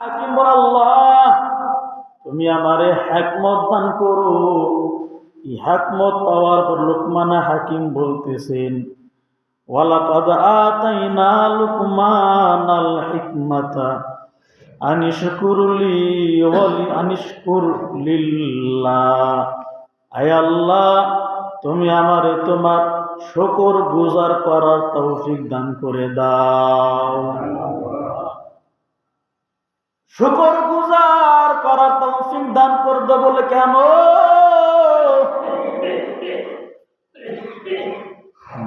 হাকিম বল, আল্লাহ তুমি আমারে হিকমত দান করো। এই হিকমত পাওয়ার পর লুকমান হাকিম বলতেছেন, ওয়ালাকাদ আতাইনা লুকমানাল হিকমাতা আনিশকুর লি আনিশকুর লিল্লাহ। আয় আল্লাহ, তুমি আমারে তোমার শুকর গুজার করার তৌফিক দান করে দাও। শুকর গুজার করার তৌফিক দান করবে বলে কেন?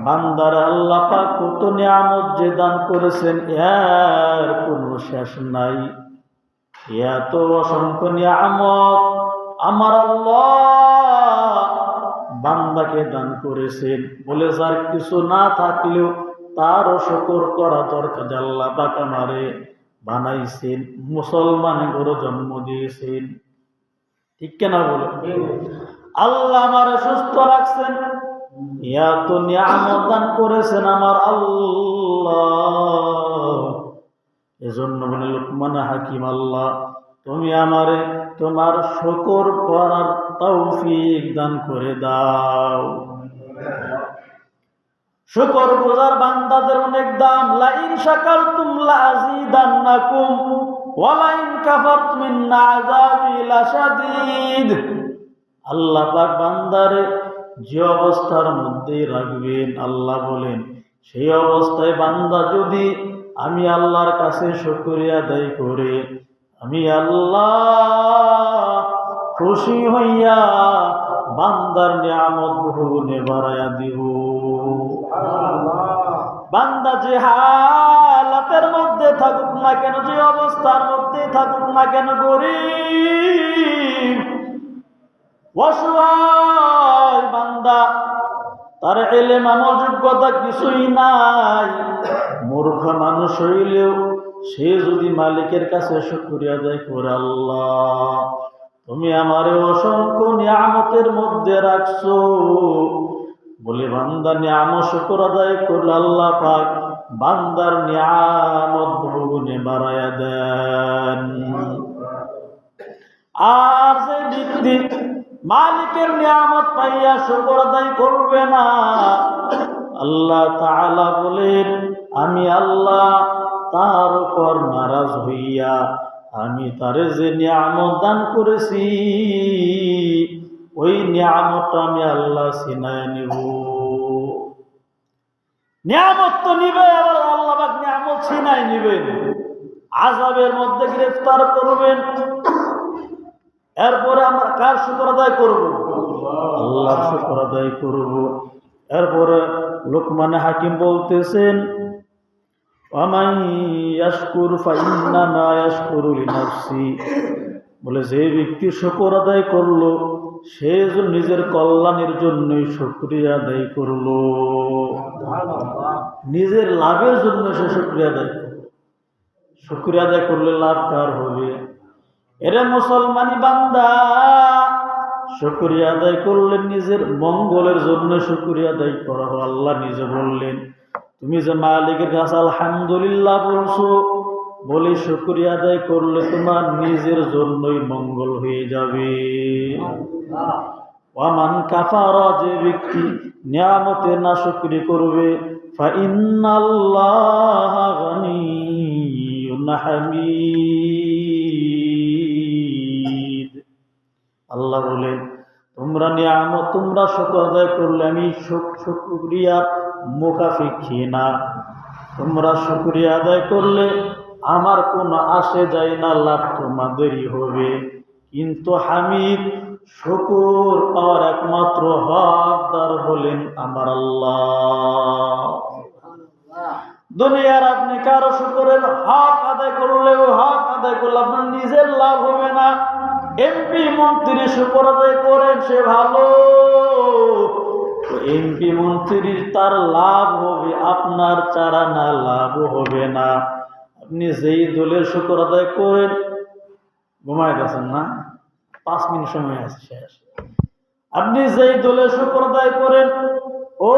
বান্দার আল্লাহ পাক কত নিয়ামত যে দান করেছেন, এর কোনো শেষ নাই। এত অসংখ্য নিয়ামত আমার আল্লাহ বান্দাকে দান করেছেন বলে যার কিছু না থাকলেও তারও শুকর করা দরকার। আল্লাহ পাক আমারে বানাইছেন, মুসলমান করে জন্ম দিয়েছেন, ঠিক কেনা বলে? আল্লাহ আমারে সুস্থ রাখছেন, এত নিয়ামত দান করেছেন আমার আল্লাহ। এজন্য বলে লুকমান হাকিম, আল্লাহ তুমি আমারে তোমার শুকর করার তৌফিক দান করে দাও। শুকর গুজার বান্দাদের অনেক দাম। লাইন শাকারতুম লাযীদান্নাকুম ওয়া লাইন কাফারতুম ইন্না আযাবি লাশাদীদ। আল্লাহ পাক বান্দারে যে অবস্থার মধ্যে রাখবেন, আল্লাহ বলেন সেই অবস্থায় বান্দা যদি আমি আল্লাহর কাছে শুকরিয়া আদায় করে আমি আল্লাহ খুশি হইয়া বান্দার নিয়ামত বহুগুণে বাড়াইয়া দিব। বান্দা যে হালাতের মধ্যে থাকুক না কেন, যে অবস্থার মধ্যে থাকুক না কেন, গরীব অসহায় বান্দা, তার ইলম আমল যোগ্যতা কিছুই নাই, মূর্খ মানুষ হইলেও সে যদি মালিকের কাছে শুকরিয়া আদায় করে, আল্লাহ তুমি আমারে অসংখ্য নিয়ামতের মধ্যে রাখছো বলে বান্দা নিয়ামত শুকর আদায় করলে আল্লাহ পাক বান্দার নিয়ামত বহুগুণে বাড়ায়া দেন। আর যে ব্যক্তি মালিকের নিয়ামত পাইয়া শুকর আদায় করবে না, আল্লাহ তাআলা বলেন আমি আল্লাহ তার উপর নারাজ হইয়া আমি তারে যে নিয়ামত দান করেছি ওই নিয়ামতটা আমি আল্লাহ ছিনায় নিব। নিয়ামত তো নিবে, আবার আল্লাহ পাক নিয়ামত ছিনায় নিবেন, আযাবের মধ্যে গ্রেফতার করবেন। এরপরে আমরা কার শুকর আদায় করব? আল্লাহর শুকর আদায় করব। এরপরে লুকমান হাকিম বলতেছেন, ওয়ামান ইয়াশকুর ফাইন্নামা ইয়াশকুরু লিনাফসি। বলে যে ব্যক্তি শুকর আদায় করলো সে নিজের কল্যাণের জন্যই শুকরিয়া আদায় করলো, নিজের লাভের জন্য সে শুকরিয়া আদায় করলো। শুকরিয়া আদায় করলে লাভ কার হবে? এরে মুসলমানি বান্দা, শুকরিয়া আদায় করলে নিজের মঙ্গলের জন্য শুকরিয়া আদায় করা হয়। আল্লাহ নিজে বললেন তুমি যে মালিকের কাছে আলহামদুলিল্লাহ বলছো বলে শুকরিয়া আদায় করলে তোমার নিজের জন্যই মঙ্গল হয়ে যাবে। ওয়ামান কাফারা, যে ব্যক্তি নিয়ামতে নাশুকরি করবে, ফাইন্নাল্লাহা গানিয়্যুন হামিদ। আল্লাহ বলেন তোমরা নিয়ামত তোমরা শুকর আদায় করলে আমি শুকরিয়ার মুখাপেক্ষী না। তোমরা শুকরিয়া আদায় করলে আমার কোনো আসে যায় না, লাভ তোমাদেরই হবে। কিন্তু হামিদ, শুকর পাওয়ার একমাত্র হকদার হলেন আমার আল্লাহ। দুনিয়ার আপনি কারো শুকরের হক আদায় করলেও হক আদায় করলে আপনার নিজের লাভ হবে না। এমপি মন্ত্রী শুকর আদায় করেন সে ভালো, এমপি মন্ত্রীর তার লাভ হবে, আপনার চারা না লাভ হবে না। আপনি যেই দলের শুকর আদায় করেন, ঘুমায় গেছেন না, 5 মিনিট সময় আছে শেষ। আপনি যেই দলের শুকর আদায় করেন ও